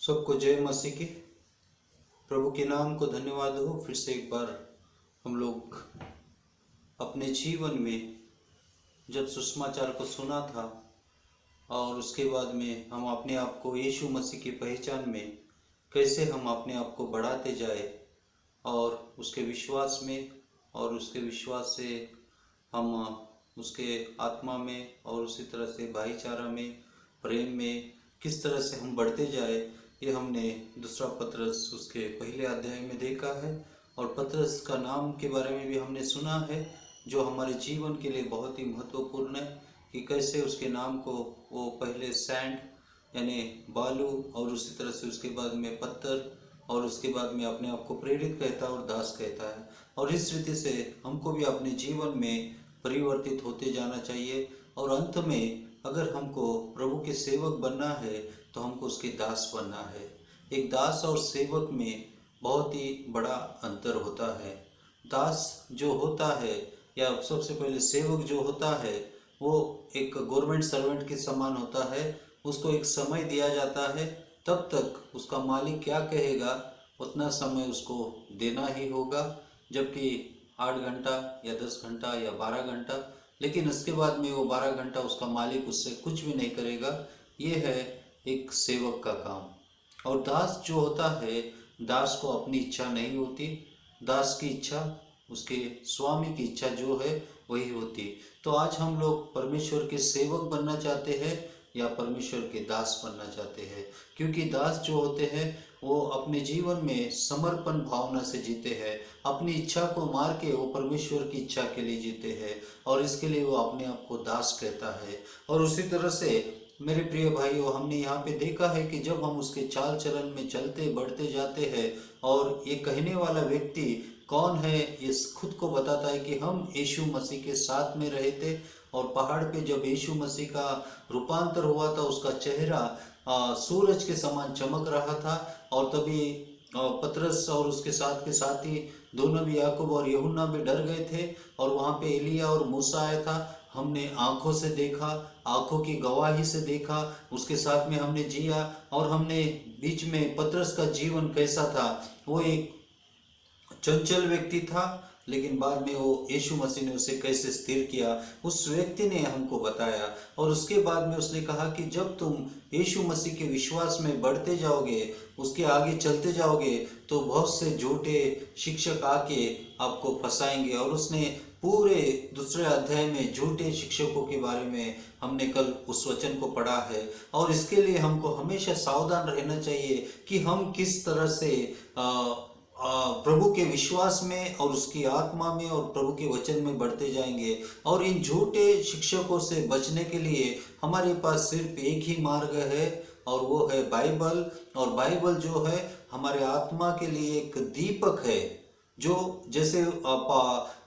सबको जय मसीह की। प्रभु के नाम को धन्यवाद हो। फिर से एक बार हम लोग अपने जीवन में जब सुसमाचार को सुना था और उसके बाद में हम अपने आप को यीशु मसीह की पहचान में कैसे हम अपने आप को बढ़ाते जाए और उसके विश्वास में और उसके विश्वास से हम उसके आत्मा में और उसी तरह से भाईचारा में, प्रेम में किस तरह से हम बढ़ते जाए, ये हमने दूसरा पतरस उसके पहले अध्याय में देखा है। और पतरस का नाम के बारे में भी हमने सुना है, जो हमारे जीवन के लिए बहुत ही महत्वपूर्ण है कि कैसे उसके नाम को वो पहले सैंड यानी बालू और उसी तरह से उसके बाद में पत्थर और उसके बाद में अपने आप को प्रेरित कहता है और दास कहता है। और इस रीति से हमको भी अपने जीवन में परिवर्तित होते जाना चाहिए और अंत में अगर हमको प्रभु के सेवक बनना है तो हमको उसके दास बनना है। एक दास और सेवक में बहुत ही बड़ा अंतर होता है। दास जो होता है या सबसे पहले सेवक जो होता है वो एक गवर्नमेंट सर्वेंट के समान होता है। उसको एक समय दिया जाता है, तब तक उसका मालिक क्या कहेगा उतना समय उसको देना ही होगा, जबकि 8 घंटा या 10 घंटा या 12 घंटा, लेकिन उसके बाद में वो 12 घंटा उसका मालिक उससे कुछ भी नहीं करेगा। ये है एक सेवक का काम। और दास जो होता है, दास को अपनी इच्छा नहीं होती, दास की इच्छा उसके स्वामी की इच्छा जो है वही होती। तो आज हम लोग परमेश्वर के सेवक बनना चाहते हैं या परमेश्वर के दास बनना चाहते हैं, क्योंकि दास जो होते हैं वो अपने जीवन में समर्पण भावना से जीते हैं, अपनी इच्छा को मार के वो परमेश्वर की इच्छा के लिए जीते हैं और इसके लिए वो अपने आप को दास कहता है। और उसी तरह से मेरे प्रिय भाइयों, हमने यहाँ पे देखा है कि जब हम उसके चाल चलन में चलते बढ़ते जाते हैं और ये कहने वाला व्यक्ति कौन है, ये खुद को बताता है कि हम यीशु मसीह के साथ में रहे थे और पहाड़ पे जब यीशु मसीह का रूपांतर हुआ था उसका चेहरा सूरज के समान चमक रहा था। और तभी पतरस और उसके साथ के साथी दोनों भी, याकूब और यूहन्ना भी डर गए थे और वहाँ पे एलिया और मूसा आया था। हमने आंखों से देखा, आंखों की गवाही से देखा, उसके साथ में हमने जिया और हमने बीच में पतरस का जीवन कैसा था। वो एक चंचल व्यक्ति था, लेकिन बाद में वो यीशु मसीह ने उसे कैसे स्थिर किया उस व्यक्ति ने हमको बताया। और उसके बाद में उसने कहा कि जब तुम यीशु मसीह के विश्वास में बढ़ते जाओगे, उसके आगे चलते जाओगे, तो बहुत से झूठे शिक्षक आके आपको फंसाएंगे। और उसने पूरे दूसरे अध्याय में झूठे शिक्षकों के बारे में हमने कल उस वचन को पढ़ा है। और इसके लिए हमको हमेशा सावधान रहना चाहिए कि हम किस तरह से प्रभु के विश्वास में और उसकी आत्मा में और प्रभु के वचन में बढ़ते जाएंगे। और इन झूठे शिक्षकों से बचने के लिए हमारे पास सिर्फ एक ही मार्ग है और वो है बाइबल। और बाइबल जो है हमारे आत्मा के लिए एक दीपक है, जो जैसे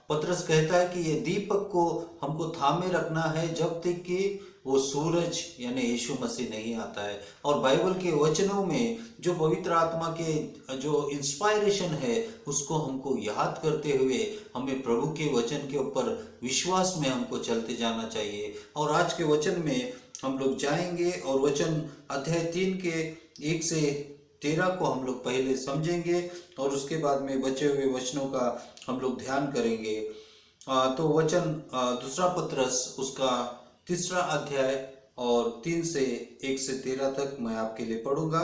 पतरस कहता है कि ये दीपक को हमको थामे रखना है जब तक कि वो सूरज यानी यीशु मसीह नहीं आता है। और बाइबल के वचनों में जो पवित्र आत्मा के जो इंस्पायरेशन है उसको हमको याद करते हुए हमें प्रभु के वचन के ऊपर विश्वास में हमको चलते जाना चाहिए। और आज के वचन में हम लोग जाएंगे और वचन अध्याय 3 के 1 से 13 को हम लोग पहले समझेंगे और उसके बाद में बचे हुए वचनों का हम लोग ध्यान करेंगे। तो वचन दूसरा पतरस उसका 3 अध्याय और 3 से 1 से 13 तक मैं आपके लिए पढ़ूंगा।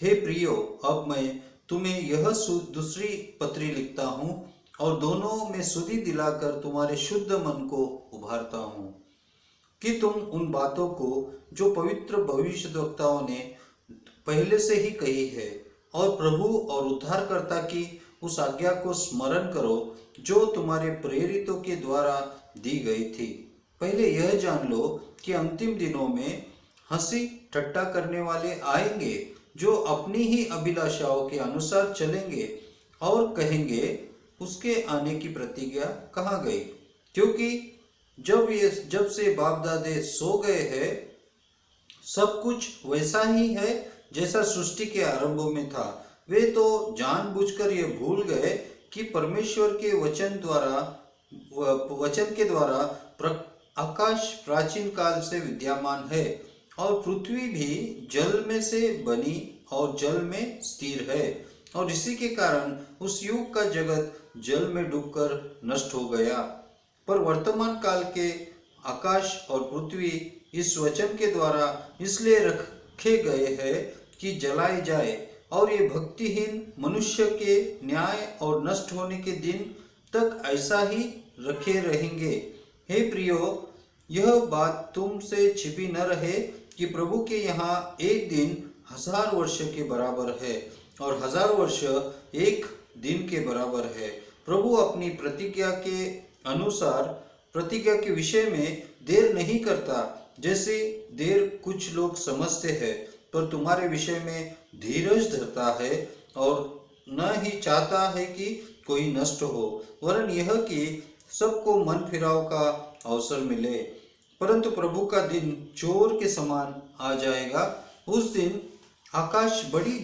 हे प्रियो, अब मैं तुम्हें यह दूसरी पत्री लिखता हूँ और दोनों में सुधि दिलाकर तुम्हारे शुद्ध मन को उभारता हूँ कि तुम उन बातों को जो पवित्र भविष्यद्वक्ताओं ने पहले से ही कही है और प्रभु और उद्धारकर्ता की उस आज्ञा को स्मरण करो जो तुम्हारे प्रेरितों के द्वारा दी गई थी। पहले यह जान लो कि अंतिम दिनों में हंसी ठट्टा करने वाले आएंगे, जो अपनी ही अभिलाषाओं के अनुसार चलेंगे और कहेंगे उसके आने की प्रतिज्ञा कहाँ गई, क्योंकि जब से बाप दादे सो गए हैं सब कुछ वैसा ही है जैसा सृष्टि के आरंभ में था। वे तो जानबूझकर ये भूल गए कि परमेश्वर के वचन के द्वारा आकाश प्राचीन काल से विद्यमान है और पृथ्वी भी जल में से बनी और जल में स्थिर है, और इसी के कारण उस युग का जगत जल में डूबकर नष्ट हो गया। पर वर्तमान काल के आकाश और पृथ्वी इस वचन के द्वारा इसलिए रखे गए हैं कि जलाए जाए, और ये भक्तिहीन मनुष्य के न्याय और नष्ट होने के दिन तक ऐसा ही रखे रहेंगे। हे प्रियो, यह बात तुमसे छिपी न रहे कि प्रभु के यहाँ एक दिन 1000 वर्ष के बराबर है, और 1000 वर्ष एक दिन के बराबर है। प्रभु अपनी प्रतिज्ञा के अनुसार प्रतिज्ञा के विषय में देर नहीं करता, जैसे देर कुछ लोग समझते हैं, पर तुम्हारे विषय में धीरज धरता है, और न ही चाहता है कि कोई नष्ट हो, वरन यह कि सबको मन फिराव का अवसर मिले। परंतु प्रभु का दिन चोर के समान आ जाएगा। उस दिन आकाश बड़ी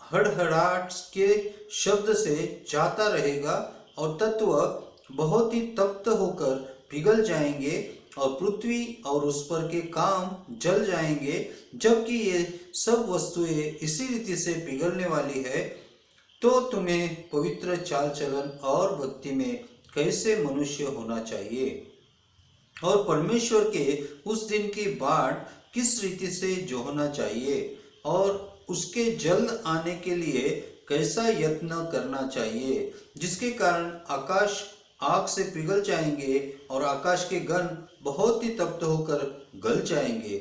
हड़हड़ाहट के शब्द से चाहता रहेगा, और तत्व बहुत ही तप्त होकर पिघल जाएंगे, और पृथ्वी और उस पर के काम जल जाएंगे। जबकि ये सब वस्तुएं इसी रीति से पिघलने वाली है, तो तुम्हें पवित्र चाल चलन और भक्ति में कैसे मनुष्य होना चाहिए, और परमेश्वर के उस दिन की बाट किस रीति से जोहना चाहिए, और उसके जल्द आने के लिए कैसा यत्न करना चाहिए, जिसके कारण आकाश आग से पिघल जाएंगे और आकाश के गण बहुत ही तप्त होकर गल जाएंगे।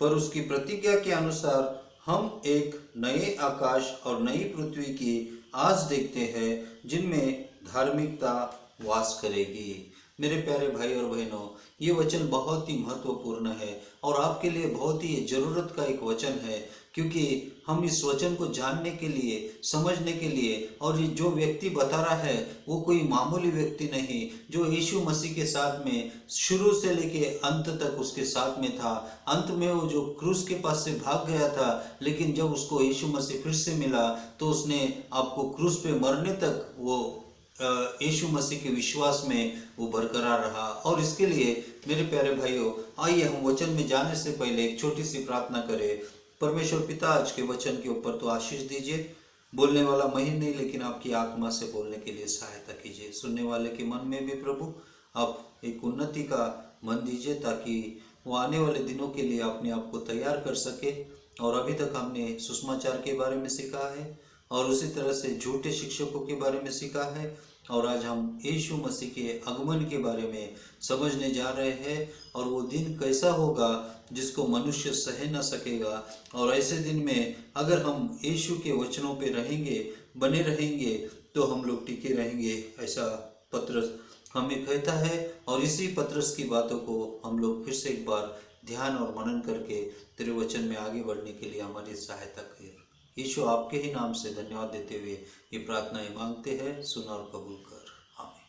पर उसकी प्रतिज्ञा के अनुसार हम एक नए आकाश और नई पृथ्वी की आस देखते हैं, जिनमें धार्मिकता वास करेगी। मेरे प्यारे भाई और बहनों, ये वचन बहुत ही महत्वपूर्ण है और आपके लिए बहुत ही ज़रूरत का एक वचन है, क्योंकि हम इस वचन को जानने के लिए, समझने के लिए, और ये जो व्यक्ति बता रहा है वो कोई मामूली व्यक्ति नहीं, जो यीशु मसीह के साथ में शुरू से लेके अंत तक उसके साथ में था। अंत में वो जो क्रूस के पास से भाग गया था, लेकिन जब उसको यीशु मसीह फिर से मिला तो उसने आपको क्रूस पे मरने तक वो यीशु मसीह के विश्वास में वो बरकरार रहा। और इसके लिए मेरे प्यारे भाइयों, आइए हम वचन में जाने से पहले एक छोटी सी प्रार्थना करें। परमेश्वर पिता, आज के वचन के ऊपर तो आशीष दीजिए। बोलने वाला मैं ही नहीं, लेकिन आपकी आत्मा से बोलने के लिए सहायता कीजिए। सुनने वाले के मन में भी प्रभु आप एक उन्नति का मन दीजिए, ताकि वो आने वाले दिनों के लिए अपने आप को तैयार कर सके। और अभी तक हमने सुसमाचार के बारे में सीखा है, और उसी तरह से झूठे शिक्षकों के बारे में सीखा है, और आज हम यीशु मसीह के आगमन के बारे में समझने जा रहे हैं। और वो दिन कैसा होगा जिसको मनुष्य सह न सकेगा, और ऐसे दिन में अगर हम यीशु के वचनों पे रहेंगे, बने रहेंगे, तो हम लोग टिके रहेंगे, ऐसा पत्रस हमें कहता है। और इसी पत्रस की बातों को हम लोग फिर से एक बार ध्यान और मनन करके तेरे वचन में आगे बढ़ने के लिए हमारी सहायता कर। यीशु, आपके ही नाम से धन्यवाद देते हुए ये प्रार्थनाएं मांगते हैं, सुन और कबूल कर, आमीन।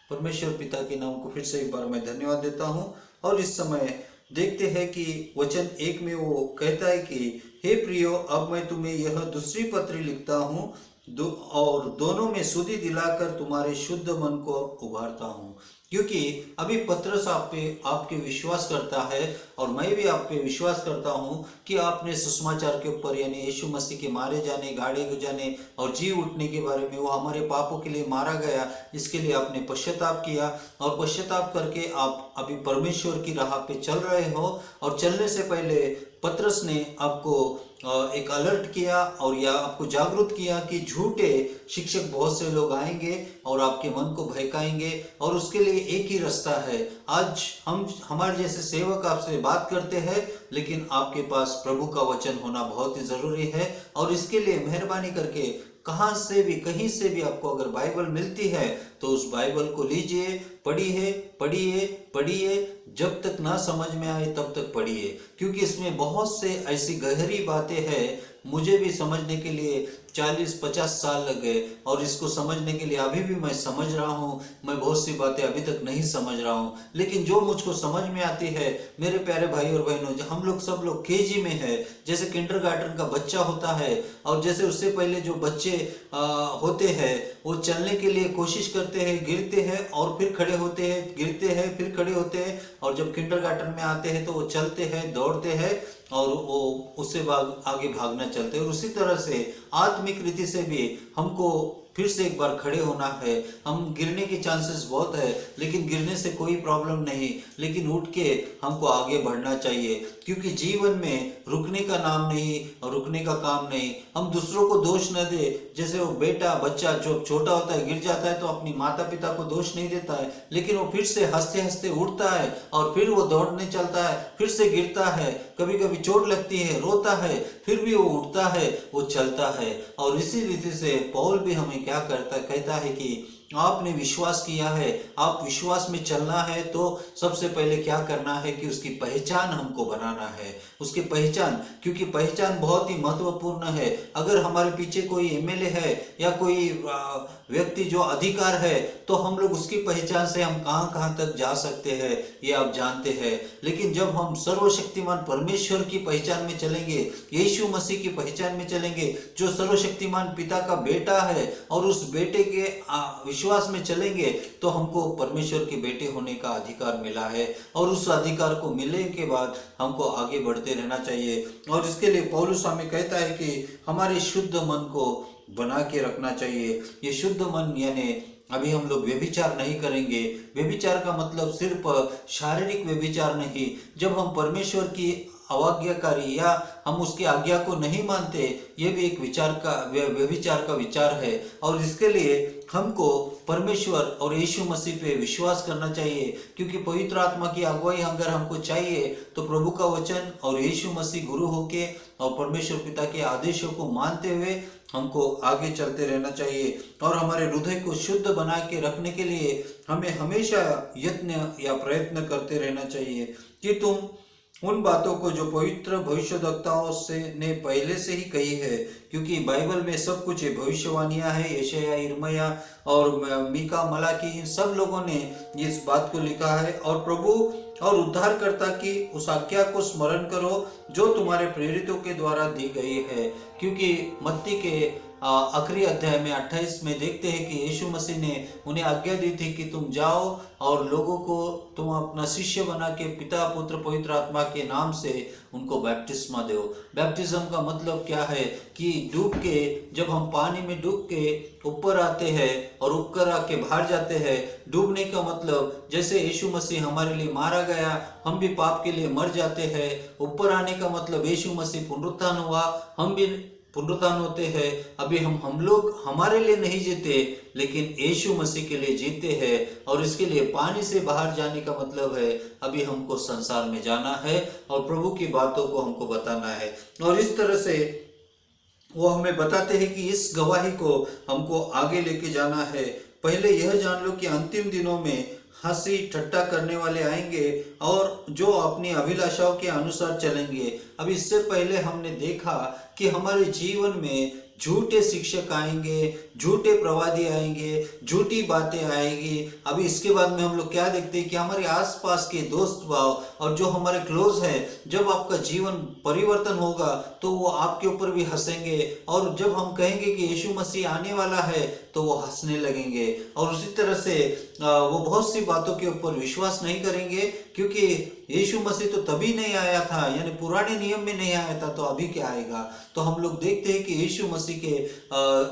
परमेश्वर पिता के नाम को फिर से एक बार मैं धन्यवाद देता हूँ। और इस समय देखते हैं कि वचन 1 में वो कहता है कि हे प्रियो, अब मैं तुम्हें यह दूसरी पत्री लिखता हूँ, और दोनों में सुधि दिलाकर तुम्हारे शुद्ध मन को उभारता हूँ। क्योंकि अभी पत्रस आप पे आपके विश्वास करता है, और मैं भी आप पे विश्वास करता हूँ कि आपने सुसमाचार के ऊपर, यानी यीशु मसीह के मारे जाने, गाड़े जाने और जी उठने के बारे में, वो हमारे पापों के लिए मारा गया, इसके लिए आपने पश्चाताप किया, और पश्चाताप करके आप अभी परमेश्वर की राह पे चल रहे हो। और चलने से पहले पत्रस ने आपको एक अलर्ट किया, और या आपको जागरूक किया कि झूठे शिक्षक बहुत से लोग आएंगे और आपके मन को बहकाएंगे, और उसके लिए एक ही रास्ता है। आज हम हमारे जैसे सेवक आपसे बात करते हैं, लेकिन आपके पास प्रभु का वचन होना बहुत ही जरूरी है। और इसके लिए मेहरबानी करके कहाँ से भी, कहीं से भी आपको अगर बाइबल मिलती है तो उस बाइबल को लीजिए, पढ़िए पढ़िए पढ़िए, जब तक ना समझ में आए तब तक पढ़िए, क्योंकि इसमें बहुत से ऐसी गहरी बातें हैं। मुझे भी समझने के लिए 40-50 साल लग गए, और इसको समझने के लिए अभी भी मैं समझ रहा हूँ। मैं बहुत सी बातें अभी तक नहीं समझ रहा हूँ, लेकिन जो मुझको समझ में आती है मेरे प्यारे भाई और बहनों, हम लोग सब लोग केजी में है, जैसे किंडरगार्टन का बच्चा होता है, और जैसे उससे पहले जो बच्चे होते हैं वो चलने के लिए कोशिश करते हैं, गिरते हैं और फिर खड़े खड़े होते हैं, गिरते हैं, फिर खड़े होते हैं, और जब किंडरगार्टन में आते हैं तो वो चलते हैं, दौड़ते हैं और वो उससे आगे भागना चलते हैं। और उसी तरह से आत्मिक रीति से भी हमको फिर से एक बार खड़े होना है। हम गिरने के चांसेस बहुत है, लेकिन गिरने से कोई प्रॉब्लम नहीं, लेकिन उठ के हमको आगे बढ़ना चाहिए, क्योंकि जीवन में रुकने का नाम नहीं और रुकने का काम नहीं। हम दूसरों को दोष न दे, जैसे वो बेटा बच्चा जो छोटा होता है गिर जाता है तो अपनी माता पिता को दोष नहीं देता है, लेकिन वो फिर से हंसते हंसते उठता है और फिर वो दौड़ने चलता है, फिर से गिरता है, कभी कभी चोट लगती है, रोता है, फिर भी वो उठता है, वो चलता है। और इसी रीति से पौल भी हमें क्या करता कहता है कि आपने विश्वास किया है, आप विश्वास में चलना है, तो सबसे पहले क्या करना है कि उसकी पहचान हमको बनाना है, उसकी पहचान, क्योंकि पहचान बहुत ही महत्वपूर्ण है। अगर हमारे पीछे कोई एमएलए है या कोई व्यक्ति जो अधिकार है, तो हम लोग उसकी पहचान से हम कहां कहां तक जा सकते हैं, ये आप जानते हैं। लेकिन जब हम सर्वशक्तिमान परमेश्वर की पहचान में चलेंगे, यीशु मसीह की पहचान में चलेंगे, जो सर्वशक्तिमान पिता का बेटा है, और उस बेटे के विश्वास में चलेंगे, तो हमको परमेश्वर के बेटे होने का अधिकार मिला है। और उस अधिकार को मिलने के बाद हमको आगे बढ़ते रहना चाहिए। और इसके लिए पौलुस हमें कहता है कि हमारे शुद्ध मन को बना के रखना चाहिए। ये शुद्ध मन यानी अभी हम लोग व्यभिचार नहीं करेंगे। व्यभिचार का मतलब सिर्फ शारीरिक व्यभिचार नहीं। जब हम परमेश्वर की अवाज्ञाकारी या हम उसकी आज्ञा को नहीं मानते, ये भी एक विचार का व्यभिचार का विचार है। और इसके लिए हमको परमेश्वर और यीशु मसीह पे विश्वास करना चाहिए, क्योंकि पवित्र आत्मा की अगुवाई अगर हमको चाहिए तो प्रभु का वचन और यीशु मसीह गुरु होके और परमेश्वर पिता के आदेशों को मानते हुए हमको आगे चलते रहना चाहिए। और हमारे हृदय को शुद्ध बना के रखने के लिए हमें हमेशा यत्न या प्रयत्न करते रहना चाहिए कि तुम उन बातों को जो पवित्र भविष्यद्वक्ताओं से ने पहले से ही कही है, क्योंकि बाइबल में सब कुछ है, भविष्यवाणियां है, यशायाह, यिर्मयाह और मीका, मलाकी, इन सब लोगों ने इस बात को लिखा है। और प्रभु और उद्धारकर्ता की उस आज्ञा को स्मरण करो जो तुम्हारे प्रेरितों के द्वारा दी गई है, क्योंकि मत्ती के आखिरी अध्याय में 28 में देखते हैं कि यीशु मसीह ने उन्हें आज्ञा दी थी कि तुम जाओ और लोगों को तुम अपना शिष्य बना के पिता, पुत्र, पवित्र आत्मा के नाम से उनको बैप्टिस्मा दो। बैप्टिज्म का मतलब क्या है कि डूब के, जब हम पानी में डूब के ऊपर आते हैं और ऊपर आके बाहर जाते हैं, डूबने का मतलब जैसे यीशु मसीह हमारे लिए मारा गया, हम भी पाप के लिए मर जाते हैं। ऊपर आने का मतलब यीशु मसीह पुनरुत्थान हुआ, हम भी पुनरुत्थान होते हैं। अभी हम लोग हमारे लिए नहीं जीते, लेकिन यीशु मसीह के लिए जीते हैं। और इसके लिए पानी से बाहर जाने का मतलब है अभी हमको संसार में जाना है और प्रभु की बातों को हमको बताना है। और इस तरह से वो हमें बताते हैं कि इस गवाही को हमको आगे लेके जाना है। पहले यह जान लो कि अंतिम दिनों में हंसी ठट्टा करने वाले आएंगे और जो अपनी अभिलाषाओं के अनुसार चलेंगे। अब इससे पहले हमने देखा कि हमारे जीवन में झूठे शिक्षक आएंगे, झूठे प्रवादी आएंगे, झूठी बातें आएगी। अभी इसके बाद में हम लोग क्या देखते हैं कि हमारे आसपास के दोस्त भाव और जो हमारे क्लोज है, जब आपका जीवन परिवर्तन होगा तो वो आपके ऊपर भी हंसेंगे। और जब हम कहेंगे कि यीशु मसीह आने वाला है तो वो हंसने लगेंगे। और उसी तरह से वो बहुत सी बातों के ऊपर विश्वास नहीं करेंगे, क्योंकि यीशु मसीह तो तभी नहीं आया था, यानी पुराने नियम में नहीं आया था, तो अभी क्या आएगा। तो हम लोग देखते हैं कि यीशु मसीह के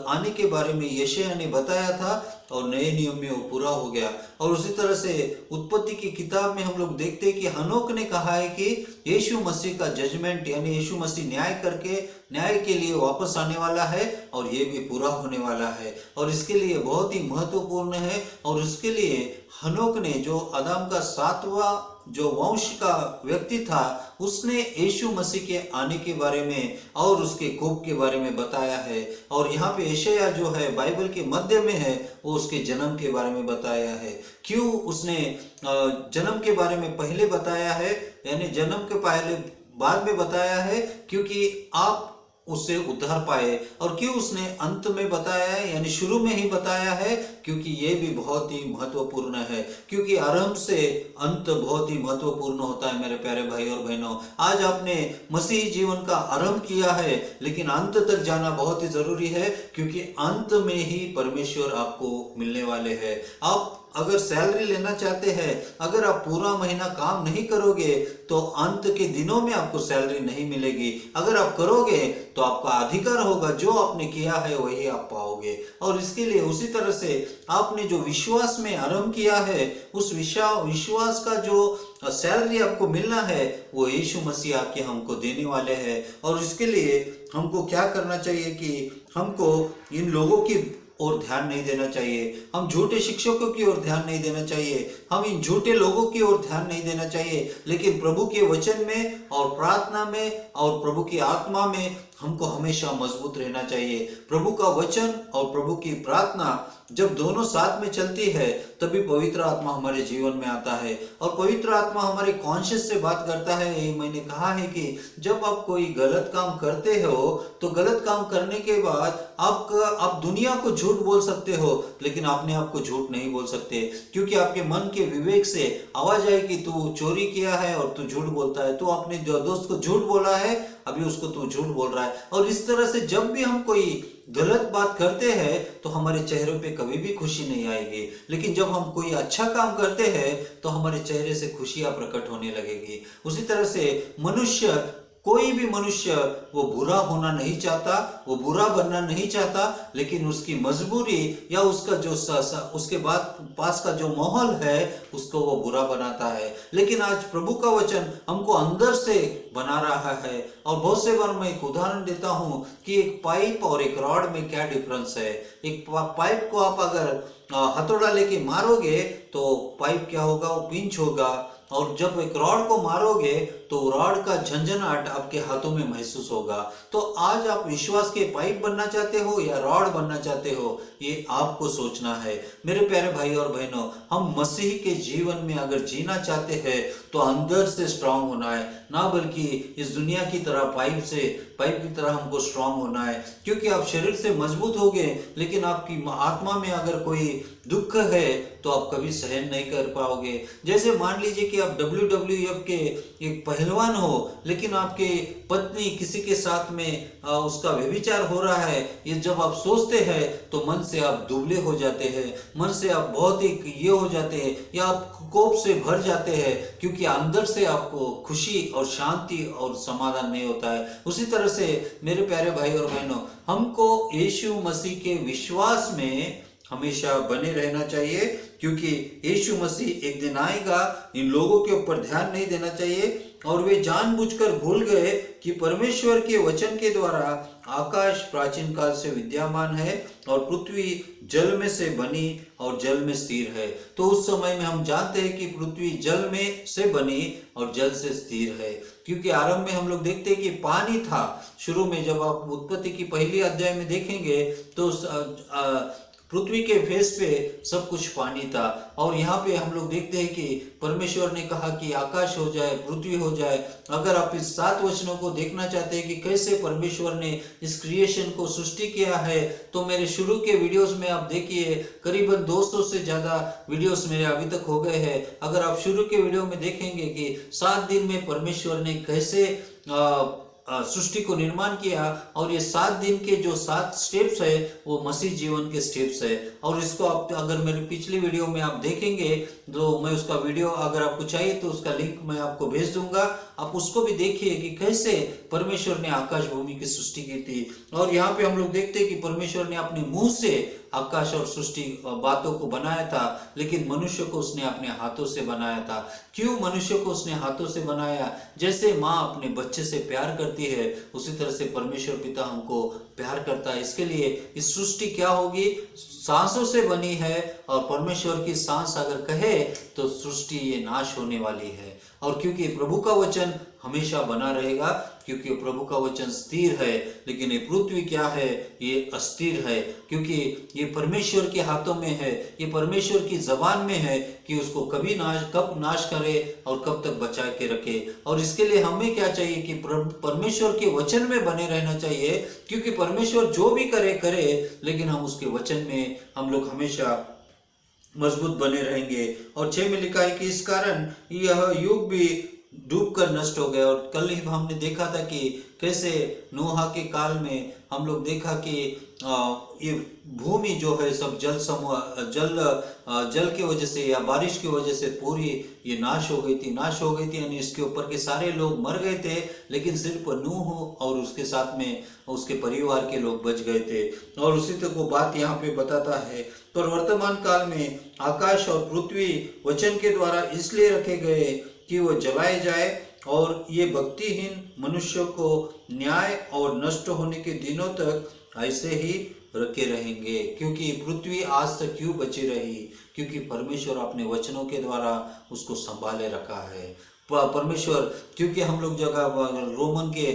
आने के बारे में यशायाह ने बताया था और नए नियम में वो पूरा हो गया। और उसी तरह से उत्पत्ति की किताब में हम लोग देखते हैं कि हनोक ने कहा है कि यीशु मसीह का जजमेंट यानी यीशु मसीह न्याय करके न्याय के लिए वापस आने वाला है और ये भी पूरा होने वाला है। और इसके लिए बहुत ही महत्वपूर्ण है। और उसके लिए हनोक ने, जो आदम का 7वां जो वंश का व्यक्ति था, उसने यीशु मसीह के आने के बारे में और उसके कोप के बारे में बताया है। और यहाँ पे यशायाह जो है बाइबल के मध्य में है, वो उसके जन्म के बारे में बताया है। क्यों उसने जन्म के बारे में पहले बताया है, यानी जन्म के पहले बाद में बताया है, क्योंकि आप उससे उद्धार पाए। और क्यों उसने अंत में बताया है, यानी शुरू में ही बताया है, क्योंकि ये भी बहुत ही महत्वपूर्ण है। क्योंकि आरंभ से अंत बहुत ही महत्वपूर्ण होता है मेरे प्यारे भाई और बहनों। आज आपने मसीही जीवन का आरंभ किया है, लेकिन अंत तक जाना बहुत ही जरूरी है, क्योंकि अंत में ही परमेश्वर आपको मिलने वाले हैं। आप अगर सैलरी लेना चाहते हैं, अगर आप पूरा महीना काम नहीं करोगे तो अंत के दिनों में आपको सैलरी नहीं मिलेगी। अगर आप करोगे तो आपका अधिकार होगा, जो आपने किया है वही आप पाओगे। और इसके लिए उसी तरह से आपने जो विश्वास में आरंभ किया है, उस विश्वास का जो सैलरी आपको मिलना है वो यीशु मसीह आके हमको देने वाले हैं। और इसके लिए हमको क्या करना चाहिए कि हमको इन लोगों की और ध्यान नहीं देना चाहिए, हम झूठे शिक्षकों की ओर ध्यान नहीं देना चाहिए, हम इन झूठे लोगों की ओर ध्यान नहीं देना चाहिए, लेकिन प्रभु के वचन में और प्रार्थना में और प्रभु की आत्मा में हमको हमेशा मजबूत रहना चाहिए। प्रभु का वचन और प्रभु की प्रार्थना जब दोनों साथ में चलती है तभी पवित्र आत्मा हमारे जीवन में आता है। और पवित्र आत्मा हमारे कॉन्शियस से बात करता है। यही मैंने कहा है कि जब आप कोई गलत काम करते हो तो गलत काम करने के बाद आप दुनिया को झूठ बोल सकते हो, लेकिन अपने आप को झूठ नहीं बोल सकते, क्योंकि आपके मन के विवेक से आवाज आई कि तू चोरी किया है और तू झूठ बोलता है, तू अपने दोस्त को झूठ बोला है, अभी उसको तू झूठ बोल रहा है। और इस तरह से जब भी हम कोई गलत बात करते हैं तो हमारे चेहरों पे कभी भी खुशी नहीं आएगी, लेकिन जब हम कोई अच्छा काम करते हैं तो हमारे चेहरे से खुशियां प्रकट होने लगेगी। उसी तरह से कोई भी मनुष्य वो बुरा होना नहीं चाहता, वो बुरा बनना नहीं चाहता, लेकिन उसकी मजबूरी या उसका जो उसके बाद पास का जो माहौल है उसको वो बुरा बनाता है। लेकिन आज प्रभु का वचन हमको अंदर से बना रहा है। और बहुत से बार मैं एक उदाहरण देता हूं कि एक पाइप और एक रॉड में क्या डिफरेंस है। एक पाइप को आप अगर हथौड़ा लेके मारोगे तो पाइप क्या होगा, वो पिंच होगा, और जब एक रॉड को मारोगे तो रॉड का झंझनाहट आपके हाथों में महसूस होगा। तो आज आप विश्वास के पाइप बनना चाहते हो या रॉड बनना चाहते हो, ये आपको सोचना है। मेरे प्यारे भाई और बहनों, हम मसीह के जीवन में अगर जीना चाहते हैं तो अंदर से स्ट्रांग होना है, ना बल्कि इस दुनिया की तरह पाइप की तरह हमको स्ट्रांग होना है। क्योंकि आप शरीर से मजबूत होगे, लेकिन आपकी आत्मा में अगर कोई दुख है तो आप कभी सहन नहीं कर पाओगे। जैसे मान लीजिए कि आप WWF के एक पहलवान हो, लेकिन आपके पत्नी किसी के साथ में उसका व्यभिचार हो रहा है, ये जब आप सोचते हैं तो मन से आप दुबले हो जाते हैं, मन से आप बहुत ही ये हो जाते हैं, या आप कोप से भर जाते हैं, क्योंकि अंदर से आपको खुशी और शांति और समाधान नहीं होता है। उसी तरह से मेरे प्यारे भाई और बहनों, हमको यीशु मसीह के विश्वास में हमेशा बने रहना चाहिए, क्योंकि यीशु मसीह एक दिन आएगा। इन लोगों के ऊपर ध्यान नहीं देना चाहिए। और वे जानबूझकर भूल गए कि परमेश्वर के वचन के द्वारा आकाश प्राचीन काल से विद्यमान है और पृथ्वी जल में से बनी और जल में स्थिर है। तो उस समय में हम जानते हैं कि पृथ्वी जल में से बनी और जल से स्थिर है, क्योंकि आरंभ में हम लोग देखते हैं कि पानी था। शुरू में जब आप उत्पत्ति की पहली अध्याय में देखेंगे तो पृथ्वी के फेस पे सब कुछ पानी था। और यहाँ पे हम लोग देखते हैं कि परमेश्वर ने कहा कि आकाश हो जाए, पृथ्वी हो जाए। अगर आप इस 7 वचनों को देखना चाहते हैं कि कैसे परमेश्वर ने इस क्रिएशन को सृष्टि किया है, तो मेरे शुरू के वीडियोस में आप देखिए, करीबन 200 से ज़्यादा वीडियोस मेरे अभी तक हो गए हैं। अगर आप शुरू के वीडियो में देखेंगे कि 7 दिन में परमेश्वर ने कैसे सृष्टि को निर्माण किया, और ये 7 दिन के जो 7 स्टेप्स है वो मसीह जीवन के स्टेप्स है। और इसको आप अगर मेरी पिछली वीडियो में आप देखेंगे तो मैं उसका वीडियो, अगर आपको चाहिए तो उसका लिंक मैं आपको भेज दूंगा, आप उसको भी देखिए कि कैसे परमेश्वर ने आकाश भूमि की सृष्टि की थी। और यहाँ पे हम लोग देखते हैं कि परमेश्वर ने अपने मुंह से आकाश और सृष्टि बातों को बनाया था, लेकिन मनुष्य को उसने अपने हाथों से बनाया था। क्यों मनुष्य को उसने हाथों से बनाया? जैसे माँ अपने बच्चे से प्यार करती है, उसी तरह से परमेश्वर पिता हमको प्यार करता है। इसके लिए इस सृष्टि क्या होगी, सांसों से बनी है, और परमेश्वर की सांस अगर कहे तो सृष्टि ये नाश होने वाली है। और क्योंकि प्रभु का वचन हमेशा बना रहेगा, क्योंकि प्रभु का वचन स्थिर है, लेकिन ये पृथ्वी क्या है, ये अस्थिर है, क्योंकि ये परमेश्वर के हाथों में है, ये परमेश्वर की जबान में है कि उसको कब नाश करे और कब तक बचा के रखे। और इसके लिए हमें क्या चाहिए कि परमेश्वर के वचन में बने रहना चाहिए, क्योंकि परमेश्वर जो भी करे, लेकिन हम उसके वचन में हम लोग हमेशा मजबूत बने रहेंगे। और 6 में लिखा है कि इस कारण यह युग भी डूब कर नष्ट हो गया। और कल ही हमने देखा था कि कैसे नूह के काल में हम लोग देखा कि ये भूमि जो है सब जल की वजह से या बारिश की वजह से पूरी ये नाश हो गई थी यानी इसके ऊपर के सारे लोग मर गए थे, लेकिन सिर्फ नूह और उसके साथ में उसके परिवार के लोग बच गए थे। और उसी तक वो बात यहाँ पे बताता है। पर वर्तमान काल में आकाश और पृथ्वी वचन के द्वारा इसलिए रखे गए कि वो जलाए जाए, और ये भक्तिहीन मनुष्यों को न्याय और नष्ट होने के दिनों तक ऐसे ही रखे रहेंगे। क्योंकि पृथ्वी आज तक क्यों बची रही? क्योंकि परमेश्वर अपने वचनों के द्वारा उसको संभाले रखा है। परमेश्वर, क्योंकि हम लोग जगह रोमन के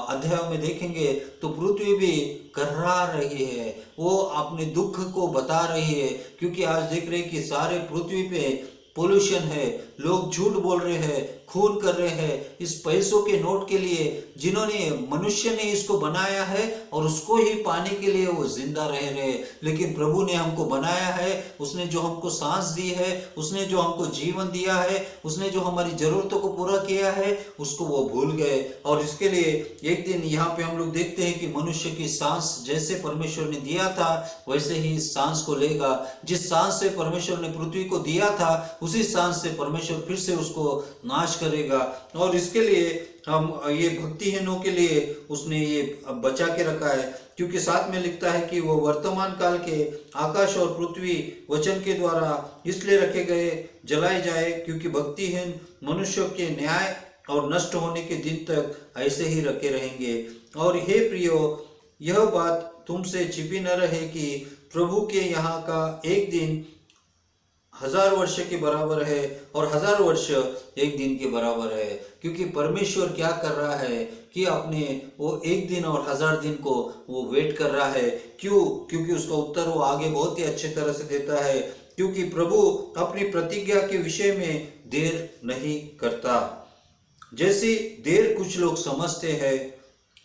अध्याय में देखेंगे तो पृथ्वी भी कर्रा रही है, वो अपने दुख को बता रही है। क्योंकि आज देख रहे हैं कि सारे पृथ्वी पे पोल्यूशन है, लोग झूठ बोल रहे हैं, खून कर रहे हैं इस पैसों के नोट के लिए, जिन्होंने मनुष्य ने इसको बनाया है और उसको ही पाने के लिए वो जिंदा रह रहे। लेकिन प्रभु ने हमको बनाया है, उसने जो हमको सांस दी है, उसने जो हमको जीवन दिया है, उसने जो हमारी जरूरतों को पूरा किया है, उसको वो भूल गए। और इसके लिए एक दिन यहाँ पे हम लोग देखते हैं कि मनुष्य की सांस जैसे परमेश्वर ने दिया था वैसे ही इस सांस को लेगा। जिस सांस से परमेश्वर ने पृथ्वी को दिया था उसी सांस से परमेश्वर फिर से उसको नाश करेगा। और इसके लिए हम ये भक्तिहीनों के लिए उसने ये बचा के रखा है। क्योंकि साथ में लिखता है कि वो वर्तमान काल के आकाश और पृथ्वी वचन के द्वारा इसलिए रखे गए जलाए जाए, क्योंकि भक्तिहीन मनुष्यों के न्याय और नष्ट होने के दिन तक ऐसे ही रखे रहेंगे। और हे प्रियो, यह बात तुमसे छिपी न रहे कि प्रभु के यहाँ का एक दिन 1000 वर्ष के बराबर है और 1000 वर्ष एक दिन के बराबर है। क्योंकि परमेश्वर क्या कर रहा है कि अपने वो एक दिन और 1000 दिन को वो वेट कर रहा है। क्यों? क्योंकि उसका उत्तर वो आगे बहुत ही अच्छी तरह से देता है। क्योंकि प्रभु अपनी प्रतिज्ञा के विषय में देर नहीं करता, जैसी देर कुछ लोग समझते हैं,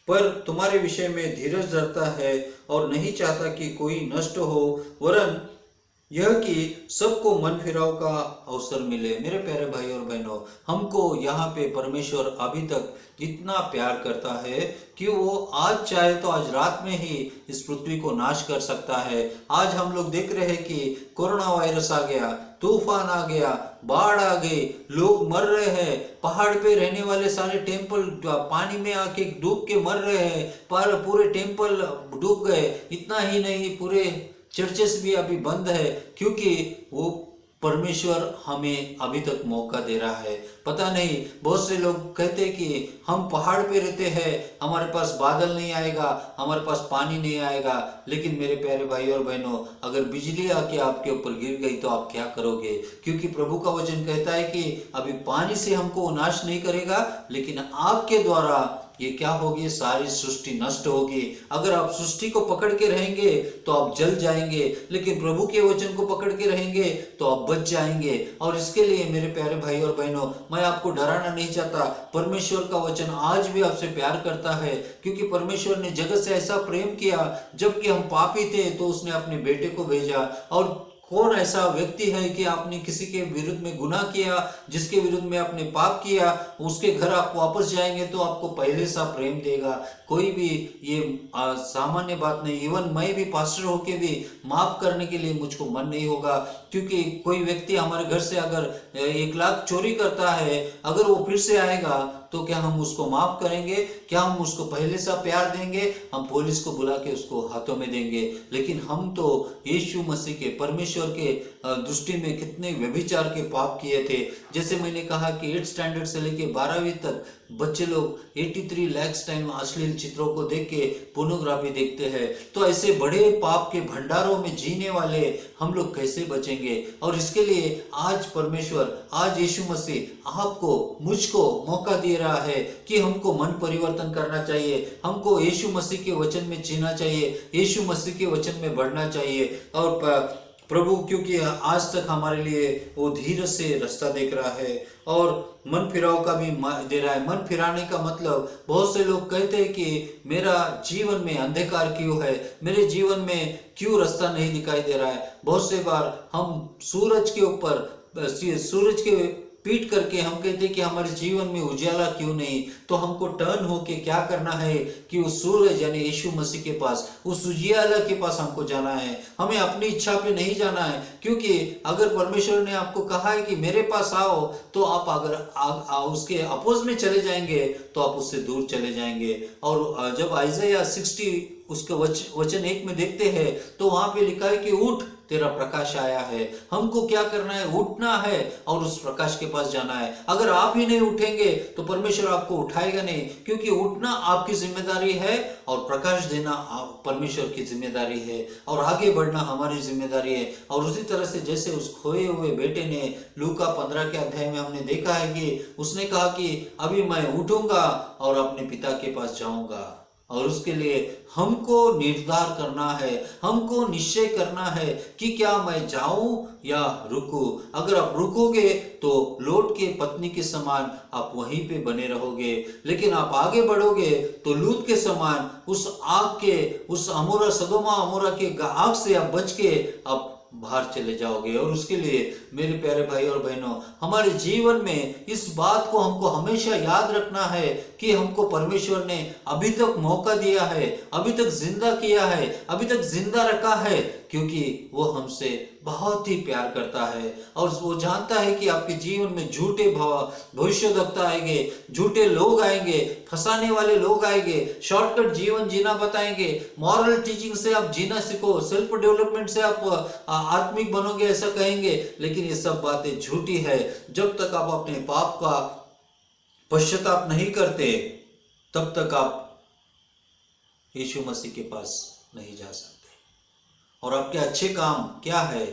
पर तुम्हारे विषय में धीरज धरता है और नहीं चाहता कि कोई नष्ट हो, वरन यह कि सबको मन फिराव का अवसर मिले। मेरे प्यारे भाई और बहनों, हमको यहाँ पे परमेश्वर अभी तक इतना प्यार करता है कि वो आज चाहे तो आज रात में ही इस पृथ्वी को नाश कर सकता है। आज हम लोग देख रहे हैं कि कोरोना वायरस आ गया, तूफान आ गया, बाढ़ आ गई, लोग मर रहे हैं, पहाड़ पे रहने वाले सारे टेम्पल पानी में आके डूब के मर रहे हैं, पर पूरे टेम्पल डूब गए। इतना ही नहीं, पूरे चर्चेस भी अभी बंद है, क्योंकि वो परमेश्वर हमें अभी तक मौका दे रहा है। पता नहीं, बहुत से लोग कहते हैं कि हम पहाड़ पे रहते हैं, हमारे पास बादल नहीं आएगा, हमारे पास पानी नहीं आएगा। लेकिन मेरे प्यारे भाई और बहनों, अगर बिजली आके आपके ऊपर गिर गई तो आप क्या करोगे? क्योंकि प्रभु का वचन कहता है कि अभी पानी से हमको नाश नहीं करेगा, लेकिन आपके द्वारा ये क्या होगी? सारी सृष्टि नष्ट होगी। अगर आप सृष्टि को पकड़ के रहेंगे तो आप जल जाएंगे, लेकिन प्रभु के वचन को पकड़ के रहेंगे तो आप बच जाएंगे। और इसके लिए मेरे प्यारे भाई और बहनों, मैं आपको डराना नहीं चाहता। परमेश्वर का वचन आज भी आपसे प्यार करता है, क्योंकि परमेश्वर ने जगत से ऐसा प्रेम किया, जबकि हम पापी थे तो उसने अपने बेटे को भेजा। और कौन ऐसा व्यक्ति है कि आपने किसी के विरुद्ध में गुनाह किया, जिसके विरुद्ध में आपने पाप किया, उसके घर आप वापस जाएंगे तो आपको पहले सा प्रेम देगा? कोई भी ये सामान्य बात नहीं। इवन मैं भी पास्टर होके भी माफ करने के लिए मुझको मन नहीं होगा। क्योंकि कोई व्यक्ति हमारे घर से अगर 1 लाख चोरी करता है, अगर वो फिर से आएगा तो क्या हम उसको माफ करेंगे? क्या हम उसको पहले सा प्यार देंगे? हम पुलिस को बुला के उसको हाथों में देंगे। लेकिन हम तो यीशु मसीह के, परमेश्वर के दृष्टि में कितने व्यभिचार के पाप किए थे। जैसे मैंने कहा कि 8th स्टैंडर्ड से लेके 12वीं तक बच्चे लोग 83 लाख टाइम अश्लील चित्रों को देख के पोर्नोग्राफी देखते हैं। तो ऐसे बड़े पाप के भंडारों में जीने वाले हम लोग कैसे बचेंगे? और इसके लिए आज परमेश्वर, आज यीशु मसीह आपको, मुझको मौका दे रहा है कि हमको मन परिवर्तन करना चाहिए, हमको यीशु मसीह के वचन में जीना चाहिए, यीशु मसीह के वचन में बढ़ना चाहिए। और प्रभु, क्योंकि आज तक हमारे लिए वो धीरज से रास्ता देख रहा है और मन फिराव का भी दे रहा है। मन फिराने का मतलब, बहुत से लोग कहते हैं कि मेरा जीवन में अंधकार क्यों है, मेरे जीवन में क्यों रास्ता नहीं दिखाई दे रहा है। बहुत से बार हम सूरज के ऊपर, सूरज के पीट करके हम कहते हैं कि हमारे जीवन में उजाला क्यों नहीं, तो हमको टर्न होके क्या करना है कि उस सूरज यानी यीशु मसीह के पास, उस उजियाला के पास हमको जाना है। हमें अपनी इच्छा पे नहीं जाना है, क्योंकि अगर परमेश्वर ने आपको कहा है कि मेरे पास आओ, तो आप अगर उसके अपोज में चले जाएंगे तो आप उससे दूर चले जाएंगे। और जब आइज़ाया 60 उसके वचन 1 में देखते हैं तो वहां पे लिखा है कि उठ, तेरा प्रकाश आया है। हमको क्या करना है? उठना है और उस प्रकाश के पास जाना है। अगर आप ही नहीं उठेंगे तो परमेश्वर आपको उठाएगा नहीं, क्योंकि उठना आपकी जिम्मेदारी है और प्रकाश देना परमेश्वर की जिम्मेदारी है और आगे बढ़ना हमारी जिम्मेदारी है। और उसी तरह से जैसे उस खोए हुए बेटे ने लूका 15 के अध्याय में हमने देखा है कि उसने कहा कि अभी मैं उठूंगा और अपने पिता के पास जाऊंगा, और उसके लिए हमको निर्धार करना है, हमको निश्चय करना है कि क्या मैं जाऊं या रुकूं। अगर आप रुकोगे तो लोट के पत्नी के समान आप वहीं पे बने रहोगे, लेकिन आप आगे बढ़ोगे तो लूत के समान उस आग के, उस अमोरा सदोमा अमोरा के आग से आप बच के आप बाहर चले जाओगे। और उसके लिए मेरे प्यारे भाई और बहनों, हमारे जीवन में इस बात को हमको हमेशा याद रखना है कि हमको परमेश्वर ने अभी तक मौका दिया है, अभी तक जिंदा किया है, अभी तक जिंदा रखा है, क्योंकि वो हमसे बहुत ही प्यार करता है। और वो जानता है कि आपके जीवन में झूठे भविष्यवक्ता आएंगे, झूठे लोग आएंगे, फंसाने वाले लोग आएंगे, शॉर्टकट जीवन जीना बताएंगे, मॉरल टीचिंग से आप जीना सीखो, सेल्फ डेवलपमेंट से आप आत्मिक बनोगे ऐसा कहेंगे, लेकिन ये सब बातें झूठी है। जब तक आप अपने पाप का पश्चाताप नहीं करते तब तक आप यीशु मसीह के पास नहीं जा सकते। और आपके अच्छे काम क्या है?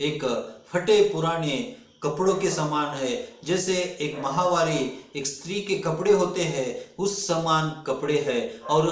एक फटे पुराने कपड़ों के समान है। जैसे एक माहवारी एक स्त्री के कपड़े होते हैं, उस समान कपड़े हैं। और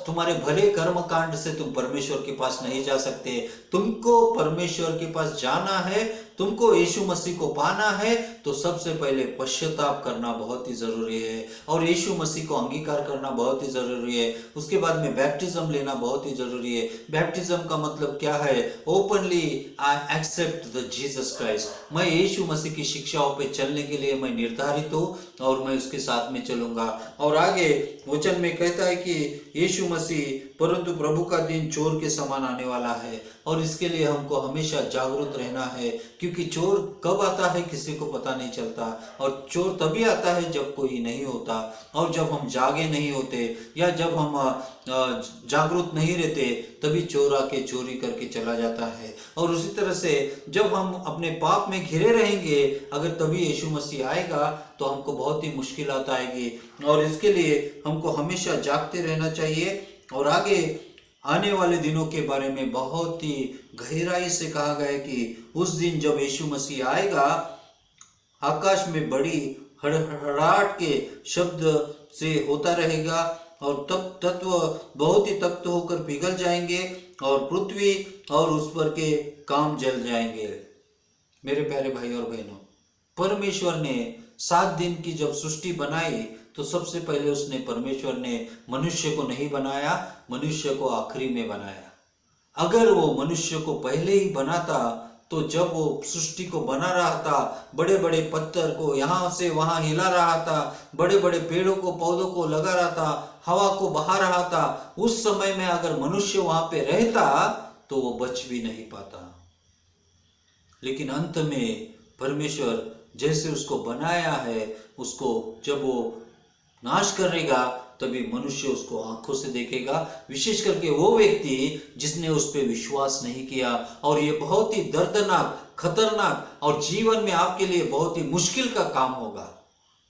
तुम्हारे भले कर्म कांड से तुम परमेश्वर के पास नहीं जा सकते। तुमको परमेश्वर के पास जाना है, तुमको यीशु मसीह को पाना है, तो सबसे पहले पश्चाताप करना बहुत ही जरूरी है और यीशु मसीह को अंगीकार करना बहुत ही जरूरी है। उसके बाद में बैप्टिज्म लेना बहुत ही जरूरी है। बैप्टिज्म का मतलब क्या है? Openly I accept the Jesus Christ. मैं यीशु मसीह की शिक्षाओं पे चलने के लिए मैं निर्धारित हूँ और मैं उसके साथ में चलूंगा। और आगे वचन में कहता है कि यीशु मसीह परंतु प्रभु का दिन चोर के समान आने वाला है। और इसके लिए हमको हमेशा जागरूक रहना है, क्योंकि चोर कब आता है किसी को पता नहीं चलता। और चोर तभी आता है जब कोई नहीं होता, और जब हम जागे नहीं होते या जब हम जागरूक नहीं रहते, तभी चोर आके चोरी करके चला जाता है। और उसी तरह से जब हम अपने पाप में घिरे रहेंगे, अगर तभी यीशु मसीह आएगा तो हमको बहुत ही मुश्किलात आएगी। और इसके लिए हमको हमेशा जागते रहना चाहिए। और आगे आने वाले दिनों के बारे में बहुत ही गहराई से कहा गया है कि उस दिन जब यीशु मसीह आएगा, आकाश में बड़ी हड़हड़ाहट के शब्द से होता रहेगा और तब तत्व बहुत ही तप्त होकर पिघल जाएंगे और पृथ्वी और उस पर के काम जल जाएंगे। मेरे प्यारे भाई और बहनों, परमेश्वर ने 7 दिन की जब सृष्टि बनाई तो सबसे पहले उसने परमेश्वर ने मनुष्य को नहीं बनाया, मनुष्य को आखिरी में बनाया। अगर वो मनुष्य को पहले ही बनाता तो जब वो सृष्टि को बना रहा था, बड़े बड़े पत्थर को यहाँ से वहां हिला रहा था, बड़े बड़े पेड़ों को पौधों को लगा रहा था, हवा को बहा रहा था, उस समय में अगर मनुष्य वहां पे रहता तो वो बच भी नहीं पाता। लेकिन अंत में परमेश्वर जैसे उसको बनाया है, उसको जब वो नाश करेगा तभी मनुष्य उसको आंखों से देखेगा, विशेष करके वो व्यक्ति जिसने उस पर विश्वास नहीं किया। और ये बहुत ही दर्दनाक, खतरनाक और जीवन में आपके लिए बहुत ही मुश्किल का काम होगा।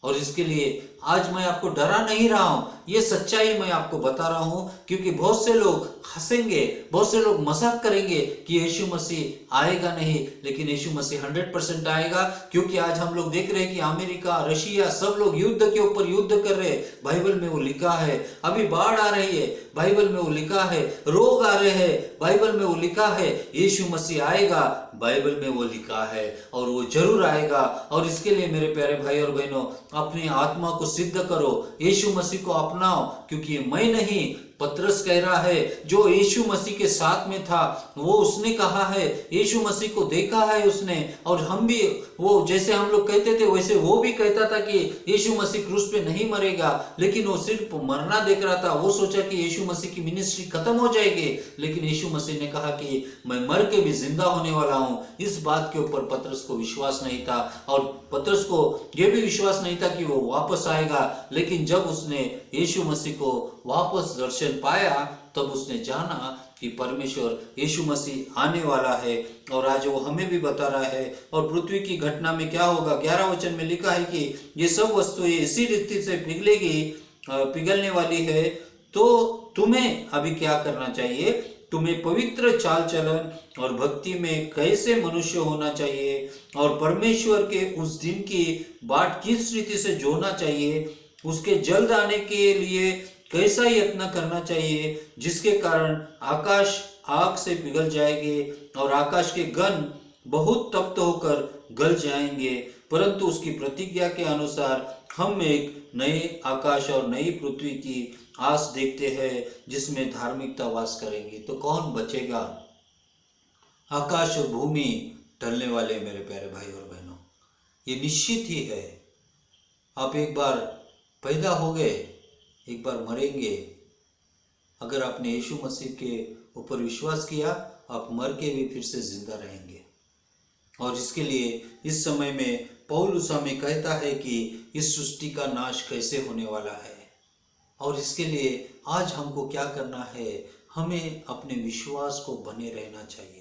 और इसके लिए आज मैं आपको डरा नहीं रहा हूं, ये सच्चाई मैं आपको बता रहा हूं, क्योंकि बहुत से लोग हंसेंगे, बहुत से लोग मजाक करेंगे कि यीशु मसीह आएगा नहीं, लेकिन यीशु मसीह 100% आएगा। क्योंकि आज हम लोग देख रहे हैं कि अमेरिका, रशिया सब लोग युद्ध के ऊपर युद्ध कर रहे हैं। बाइबल में वो लिखा है। अभी बाढ़ आ रही है, बाइबल में वो लिखा है। रोग आ रहे हैं, बाइबल में वो लिखा है। यीशु मसीह आएगा, बाइबल में वो लिखा है और वो जरूर आएगा। और इसके लिए मेरे प्यारे भाई और बहनों, अपनी आत्मा को सिद्ध करो, यीशु मसीह को अपनाओ, क्योंकि मैं नहीं पतरस कह रहा है जो यीशु मसीह के साथ में था, वो उसने कहा है, यीशु मसीह को देखा है उसने। और हम भी, वो जैसे हम लोग कहते थे वैसे वो भी कहता था कि यीशु मसीह क्रूस पे नहीं मरेगा, लेकिन वो सिर्फ मरना देख रहा था। वो सोचा कि यीशु मसीह की मिनिस्ट्री खत्म हो जाएगी, लेकिन यीशु मसीह ने कहा कि मैं मर के भी जिंदा होने वाला हूं। इस बात के ऊपर पतरस को विश्वास नहीं था, और पतरस को यह भी विश्वास नहीं था कि वो वापस आएगा। लेकिन जब उसने यीशु मसीह को वापस दर्शन पाया, तब उसने जाना कि परमेश्वर यीशु मसीह आने वाला है, और आज वो हमें भी बता रहा है। और पृथ्वी की घटना में क्या होगा, 11 वचन में लिखा है कि ये सब वस्तुएं इसी रीति से पिघलने वाली है। तो तुम्हें अभी क्या करना चाहिए, तुम्हें पवित्र चाल चलन और भक्ति में कैसे मनुष्य होना चाहिए, और परमेश्वर के उस दिन की बाट किस रीति से जोड़ना चाहिए, उसके जल्द आने के लिए कैसा यत्न करना चाहिए, जिसके कारण आकाश आग से पिघल जाएंगे और आकाश के गण बहुत तप्त होकर गल जाएंगे। परंतु उसकी प्रतिज्ञा के अनुसार हम एक नए आकाश और नई पृथ्वी की आस देखते हैं, जिसमें धार्मिकता वास करेंगी। तो कौन बचेगा? आकाश और भूमि टलने वाले मेरे प्यारे भाई और बहनों, ये निश्चित ही है। आप एक बार पैदा हो गए, एक बार मरेंगे। अगर आपने यीशु मसीह के ऊपर विश्वास किया, आप मर के भी फिर से जिंदा रहेंगे। और इसके लिए इस समय में पौलुस हमें कहता है कि इस सृष्टि का नाश कैसे होने वाला है, और इसके लिए आज हमको क्या करना है, हमें अपने विश्वास को बने रहना चाहिए।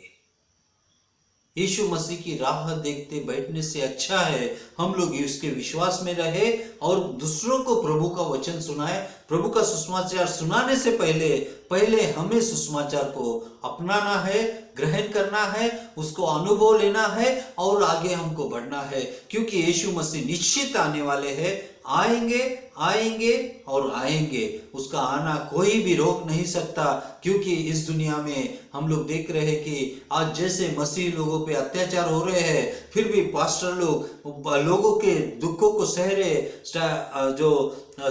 यीशु मसीह की राह देखते बैठने से अच्छा है हम लोग इसके विश्वास में रहे और दूसरों को प्रभु का वचन सुनाए। प्रभु का सुसमाचार सुनाने से पहले हमें सुसमाचार को अपनाना है, ग्रहण करना है, उसको अनुभव लेना है और आगे हमको बढ़ना है, क्योंकि यीशु मसीह निश्चित आने वाले हैं। आएंगे और आएंगे, उसका आना कोई भी रोक नहीं सकता। क्योंकि इस दुनिया में हम लोग देख रहे हैं कि आज जैसे मसीह लोगों पे अत्याचार हो रहे हैं, फिर भी पास्टर लोगों के दुखों को सह रहे। जो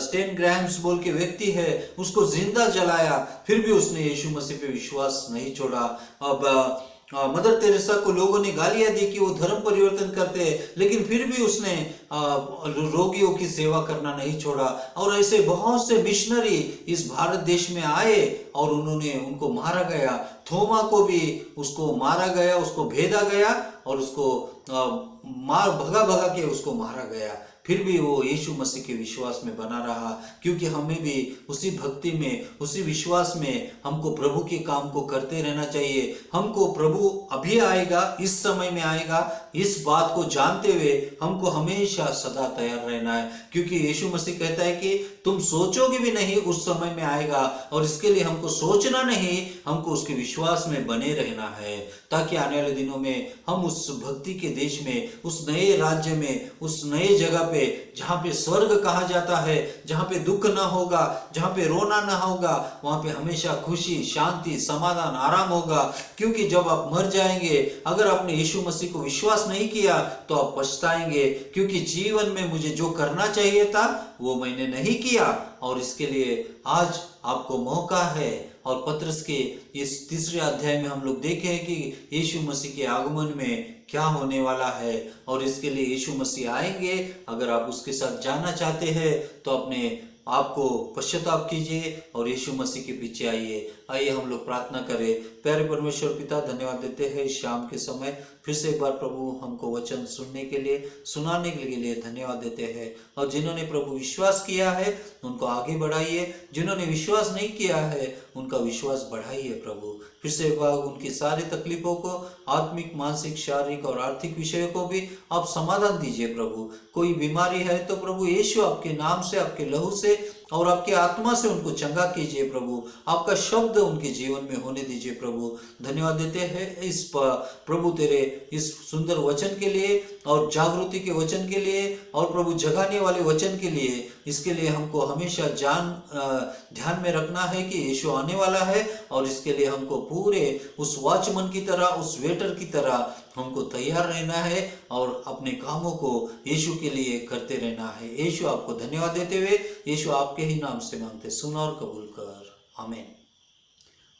स्टेन ग्रैहम्स बोल के व्यक्ति है, उसको जिंदा जलाया, फिर भी उसने यीशु मसीह पे विश्वास नहीं छोड़ा। अब मदर तेरेसा को लोगों ने गालियां दी कि वो धर्म परिवर्तन करते हैं, लेकिन फिर भी उसने रोगियों की सेवा करना नहीं छोड़ा। और ऐसे बहुत से मिशनरी इस भारत देश में आए और उनको मारा गया। थोमा को भी उसको मारा गया, उसको भेदा गया और उसको भगा के उसको मारा गया। फिर भी वो यीशु मसीह के विश्वास में बना रहा, क्योंकि हमें भी उसी भक्ति में, उसी विश्वास में हमको प्रभु के काम को करते रहना चाहिए। हमको प्रभु अभी आएगा, इस समय में आएगा, इस बात को जानते हुए हमको हमेशा सदा तैयार रहना है। क्योंकि यीशु मसीह कहता है कि तुम सोचोगे भी नहीं उस समय में आएगा, और इसके लिए हमको सोचना नहीं, हमको उसके विश्वास में बने रहना है, ताकि आने वाले दिनों में हम उस भक्ति के देश में, उस नए राज्य में, उस नए जगह पे, जहां पे स्वर्ग कहा जाता है, जहां पे दुख ना होगा, जहां पे रोना ना होगा, वहां पे हमेशा खुशी, शांति, समाधान, आराम होगा। क्योंकि जब आप मर जाएंगे, अगर आपने यीशु मसीह को विश्वास नहीं किया तो आप पछताएंगे, क्योंकि जीवन में मुझे जो करना चाहिए था वो मैंने नहीं किया। और इसके लिए आज आपको मौका है। और पतरस के इस तीसरे अध्याय में हम लोग देखे हैं कि यीशु मसीह के आगमन में क्या होने वाला है, और इसके लिए यीशु मसीह आएंगे। अगर आप उसके साथ जाना चाहते हैं तो अपने आपको पश्चाताप कीजिए और यीशु मसीह के पीछे आइए। आइए हम लोग प्रार्थना करें। प्यारे परमेश्वर पिता, धन्यवाद देते हैं शाम के समय फिर से एक बार प्रभु हमको वचन सुनने के लिए, सुनाने के लिए धन्यवाद देते हैं। और जिन्होंने प्रभु विश्वास किया है उनको आगे बढ़ाइए, जिन्होंने विश्वास नहीं किया है उनका विश्वास बढ़ाइए प्रभु। फिर से एक बार उनकी सारी तकलीफों को, आत्मिक, मानसिक, शारीरिक और आर्थिक विषयों को भी आप समाधान दीजिए प्रभु। कोई बीमारी है तो प्रभु यीशु आपके नाम से, आपके लहू से और आपके आत्मा से उनको चंगा कीजिए प्रभु। आपका शब्द उनके जीवन में होने दीजिए प्रभु। धन्यवाद देते हैं इस प्रभु तेरे इस सुंदर वचन के लिए और जागृति के वचन के लिए और प्रभु जगाने वाले वचन के लिए। इसके लिए हमको हमेशा ध्यान में रखना है कि यीशु आने वाला है, और इसके लिए हमको पूरे उस वॉचमैन की तरह, उस वेटर की तरह हमको तैयार रहना है और अपने कामों को यीशु के लिए करते रहना है। यीशु आपको धन्यवाद देते हुए, यीशु आपके ही नाम से मांगते, सुन और कबूल कर, आमीन।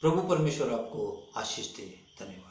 प्रभु परमेश्वर आपको आशीष दे। धन्यवाद।